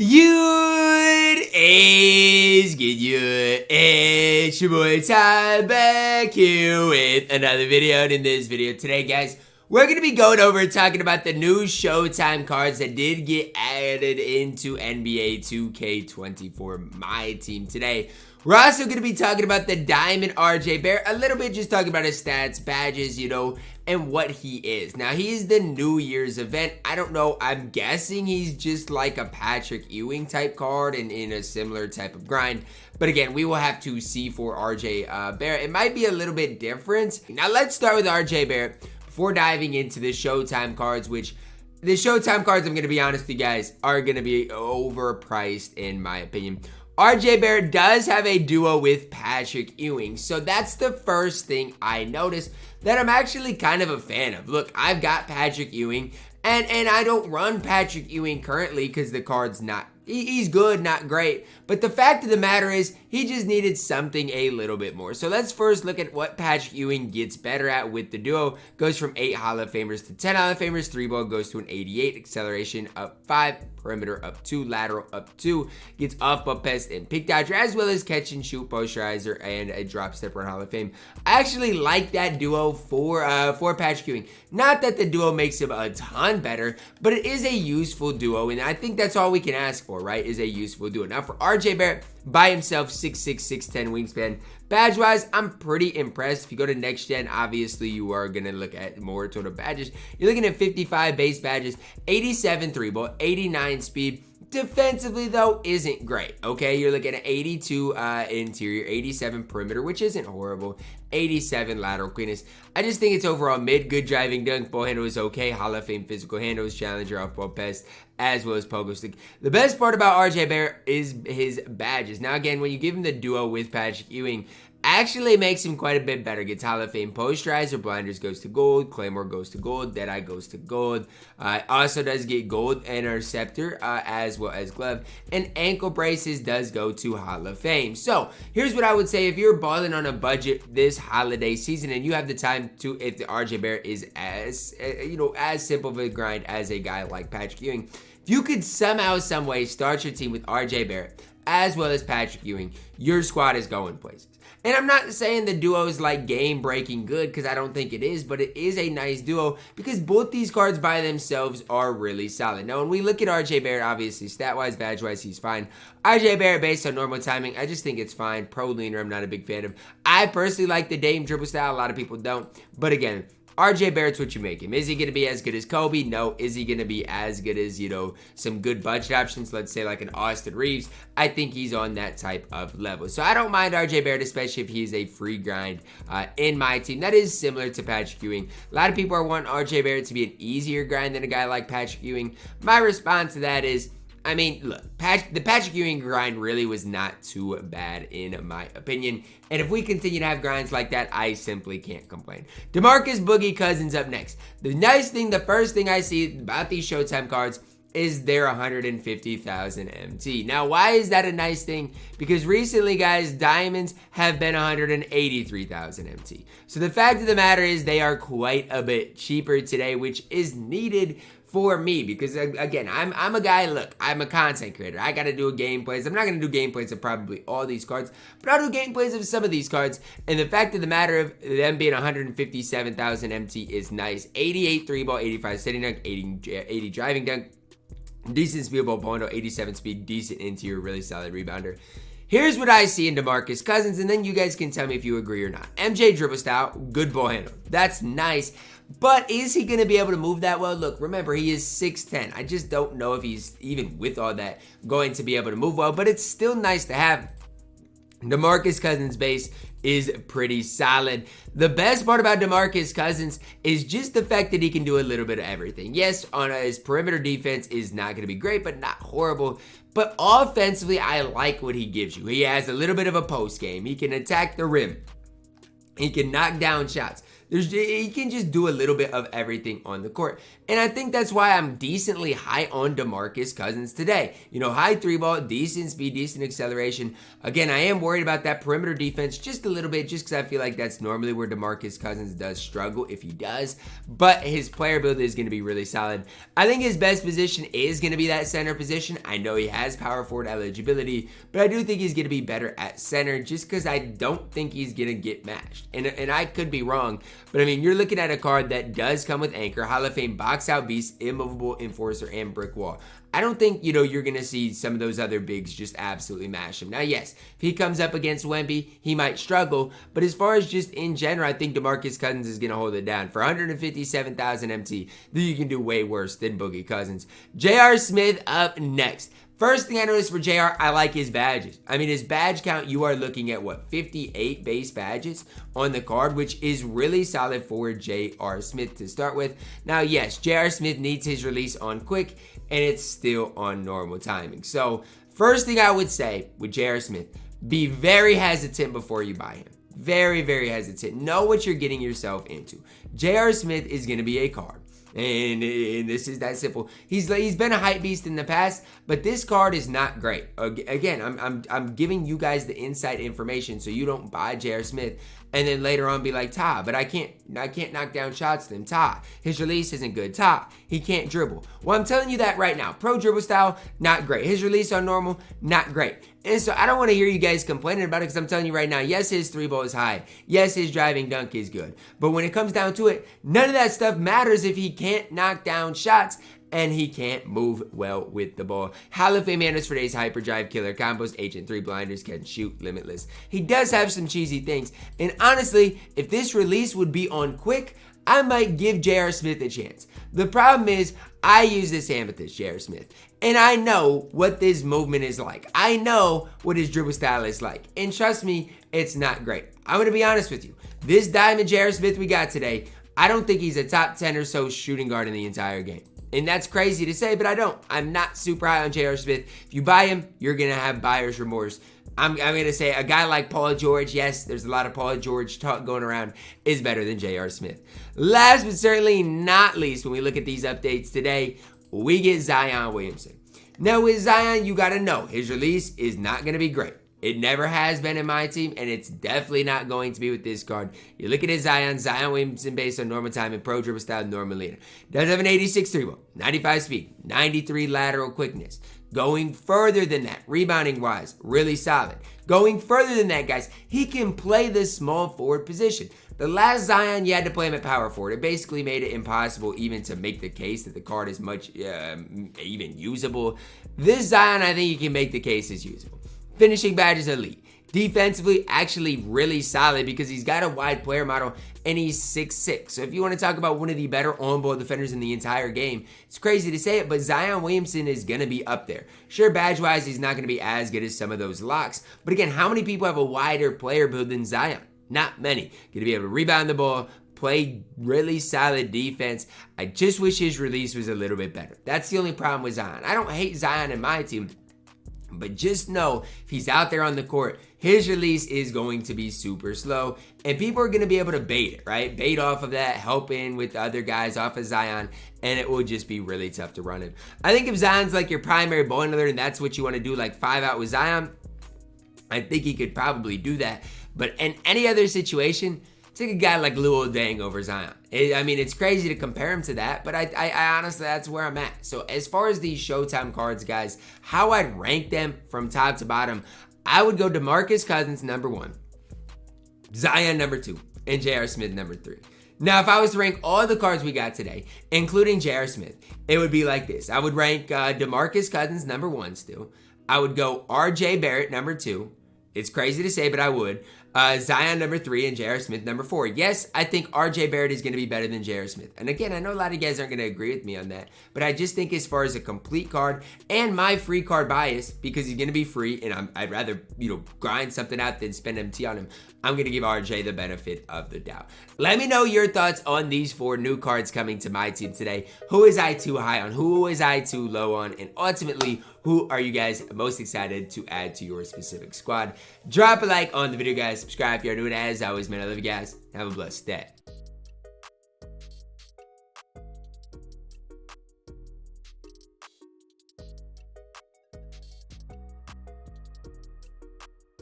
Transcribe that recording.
Good is good. It's your boy Ty back here with another video. And in this video today, guys, we're going to be going over talking about the new Showtime cards that did get added into NBA 2K24 MyTEAM today. We're also going to be talking about the Diamond RJ Barrett, a little bit just talking about his stats, badges, and what he is. Now, he's the New Year's event. I don't know. I'm guessing he's just like a Patrick Ewing type card and in a similar type of grind. But again, we will have to see for RJ Barrett. It might be a little bit different. Now, let's start with RJ Barrett before diving into the Showtime cards, which the Showtime cards, I'm going to be honest with you guys, are going to be overpriced in my opinion. RJ Barrett does have a duo with Patrick Ewing, so that's the first thing I noticed that I'm actually kind of a fan of. Look, I've got Patrick Ewing, and I don't run Patrick Ewing currently because the card's not, he's good, not great, but the fact of the matter is he just needed something a little bit more. So let's first look at what Patrick Ewing gets better at with the duo. Goes from 8 Hall of Famers to 10 Hall of Famers, 3 ball goes to an 88, acceleration up 5, perimeter up 2, lateral up 2, gets off ball pest and pick dodger, as well as catch and shoot, posterizer, and a drop stepper in Hall of Fame. I actually like that duo for Patrick Ewing. Not that the duo makes him a ton better, but it is a useful duo, and I think that's all we can ask for, right, is a useful duo. Now for RJ Barrett, by himself, 6'6", 6'10" wingspan. Badge-wise, I'm pretty impressed. If you go to next gen, obviously you are going to look at more total badges. You're looking at 55 base badges, 87 3-ball, 89 speed. Defensively, though, isn't great, okay? You're looking at 82 interior, 87 perimeter, which isn't horrible, 87 lateral quickness. I just think it's overall mid. Good driving dunk, ball handle is okay, Hall of Fame physical handles, challenger, off-ball pest, as well as pogo stick. The best part about RJ Barrett is his badges. Now, again, when you give him the duo with Patrick Ewing, actually makes him quite a bit better. Gets Hall of Fame posterizer, blinders goes to gold, claymore goes to gold, deadeye goes to gold. Also does get gold interceptor as well as glove, and ankle braces does go to Hall of Fame. So here's what I would say: if you're balling on a budget this holiday season and you have the time to, if the RJ Barrett is as as simple of a grind as a guy like Patrick Ewing, if you could somehow, some way start your team with RJ Barrett as well as Patrick Ewing, your squad is going places. And I'm not saying the duo is like game-breaking good, because I don't think it is, but it is a nice duo because both these cards by themselves are really solid. Now, when we look at RJ Barrett, obviously, stat-wise, badge-wise, he's fine. RJ Barrett, based on normal timing, I just think it's fine. Pro leaner, I'm not a big fan of. I personally like the Dame dribble style. A lot of people don't. But again, RJ Barrett's what you make him. Is he going to be as good as Kobe? No. Is he going to be as good as, some good budget options? Let's say like an Austin Reeves. I think he's on that type of level. So I don't mind RJ Barrett, especially if he's a free grind in my team. That is similar to Patrick Ewing. A lot of people are wanting RJ Barrett to be an easier grind than a guy like Patrick Ewing. My response to that is, I mean, look, the Patrick Ewing grind really was not too bad in my opinion. And if we continue to have grinds like that, I simply can't complain. DeMarcus Boogie Cousins up next. The first thing I see about these Showtime cards is they're 150,000 MT. Now, why is that a nice thing? Because recently, guys, diamonds have been 183,000 MT. So the fact of the matter is they are quite a bit cheaper today, which is needed for me, because again, I'm a guy, look, I'm a content creator. I gotta do gameplays. I'm not gonna do gameplays of probably all these cards, but I'll do gameplays of some of these cards. And the fact of the matter of them being 157,000 MT is nice. 88 3-ball, 85 sitting dunk, 80 driving dunk, decent speed ball handle, 87 speed, decent interior, really solid rebounder. Here's what I see in DeMarcus Cousins, and then you guys can tell me if you agree or not. MJ dribble style, good ball handle. That's nice. But is he going to be able to move that well? Look, remember, he is 6'10". I just don't know if he's, even with all that, going to be able to move well. But it's still nice to have. DeMarcus Cousins' base is pretty solid. The best part about DeMarcus Cousins is just the fact that he can do a little bit of everything. Yes, on his perimeter defense is not going to be great, but not horrible. But offensively, I like what he gives you. He has a little bit of a post game. He can attack the rim. He can knock down shots. He can just do a little bit of everything on the court. And I think that's why I'm decently high on DeMarcus Cousins today. You know, high three ball, decent speed, decent acceleration. Again, I am worried about that perimeter defense just a little bit, just because I feel like that's normally where DeMarcus Cousins does struggle, if he does. But his player build is going to be really solid. I think his best position is going to be that center position. I know he has power forward eligibility, but I do think he's going to be better at center just because I don't think he's going to get matched. And I could be wrong, but I mean, you're looking at a card that does come with Anchor, Hall of Fame, Box Out Beast, Immovable Enforcer, and Brick Wall. I don't think, you know, you're going to see some of those other bigs just absolutely mash him. Now, yes, if he comes up against Wemby, he might struggle. But as far as just in general, I think DeMarcus Cousins is going to hold it down. For 157,000 MT, you can do way worse than Boogie Cousins. J.R. Smith up next. First thing I noticed for JR, I like his badges. I mean, his badge count, you are looking at, what, 58 base badges on the card, which is really solid for J.R. Smith to start with. Now, yes, J.R. Smith needs his release on quick, and it's still on normal timing. So, first thing I would say with J.R. Smith, be very hesitant before you buy him. Very, very hesitant. Know what you're getting yourself into. J.R. Smith is going to be a card. And this is that simple. He's been a hype beast in the past, but this card is not great. Again, I'm giving you guys the inside information so you don't buy J.R. Smith and then later on be like, but I can't knock down shots to him. His release isn't good. He can't dribble. Well, I'm telling you that right now. Pro dribble style, not great. His release on normal, not great. And so I don't want to hear you guys complaining about it because I'm telling you right now, yes, his three ball is high. Yes, his driving dunk is good. But when it comes down to it, none of that stuff matters if he can't knock down shots and he can't move well with the ball. Hall of Fame handles for days, hyperdrive, killer combos, agent 3 blinders, can shoot, limitless. He does have some cheesy things. And honestly, if this release would be on quick, I might give J.R. Smith a chance. The problem is, I use this Amethyst, J.R. Smith, and I know what this movement is like. I know what his dribble style is like. And trust me, it's not great. I'm going to be honest with you. This Diamond J.R. Smith we got today, I don't think he's a top 10 or so shooting guard in the entire game. And that's crazy to say, but I don't. I'm not super high on J.R. Smith. If you buy him, you're going to have buyer's remorse. I'm going to say a guy like Paul George, yes, there's a lot of Paul George talk going around, is better than J.R. Smith. Last but certainly not least, when we look at these updates today, we get Zion Williamson. Now with Zion, you got to know his release is not going to be great. It never has been in my team, and it's definitely not going to be with this card. You look at his Zion Williamson based on normal time and pro dribble style, normal leader. Does have an 86 3 ball, 95 speed, 93 lateral quickness. Going further than that, rebounding wise, really solid. Going further than that, guys, he can play the small forward position. The last Zion, you had to play him at power forward. It basically made it impossible even to make the case that the card is much even usable. This Zion, I think you can make the case is usable. Finishing badge is elite. Defensively, actually really solid because he's got a wide player model and he's 6'6". So if you want to talk about one of the better on-ball defenders in the entire game, it's crazy to say it, but Zion Williamson is going to be up there. Sure, badge-wise, he's not going to be as good as some of those locks. But again, how many people have a wider player build than Zion? Not many. Going to be able to rebound the ball, play really solid defense. I just wish his release was a little bit better. That's the only problem with Zion. I don't hate Zion in my team. But just know, if he's out there on the court, his release is going to be super slow. And people are going to be able to bait it, right? Bait off of that, help in with the other guys off of Zion, and it will just be really tough to run him. I think if Zion's like your primary ball handler and that's what you want to do, like 5 out with Zion, I think he could probably do that. But in any other situation, take a guy like Luol Deng over Zion. I mean, it's crazy to compare him to that, but I honestly, that's where I'm at. So as far as these Showtime cards, guys, how I'd rank them from top to bottom, I would go DeMarcus Cousins number 1, Zion number 2, and J.R. Smith number 3. Now, if I was to rank all the cards we got today, including J.R. Smith, it would be like this. I would rank DeMarcus Cousins number 1 still. I would go RJ Barrett number 2. It's crazy to say, but I would. Zion number 3 and J.R. Smith number 4. Yes, I think RJ Barrett is going to be better than J.R. Smith. And again, I know a lot of you guys aren't going to agree with me on that, but I just think as far as a complete card and my free card bias, because he's going to be free and I'd rather, grind something out than spend MT on him, I'm going to give RJ the benefit of the doubt. Let me know your thoughts on these 4 new cards coming to my team today. Who is I too high on? Who is I too low on? And ultimately, who are you guys most excited to add to your specific squad? Drop a like on the video, guys. Subscribe if you're new. And as always, man, I love you guys. Have a blessed day.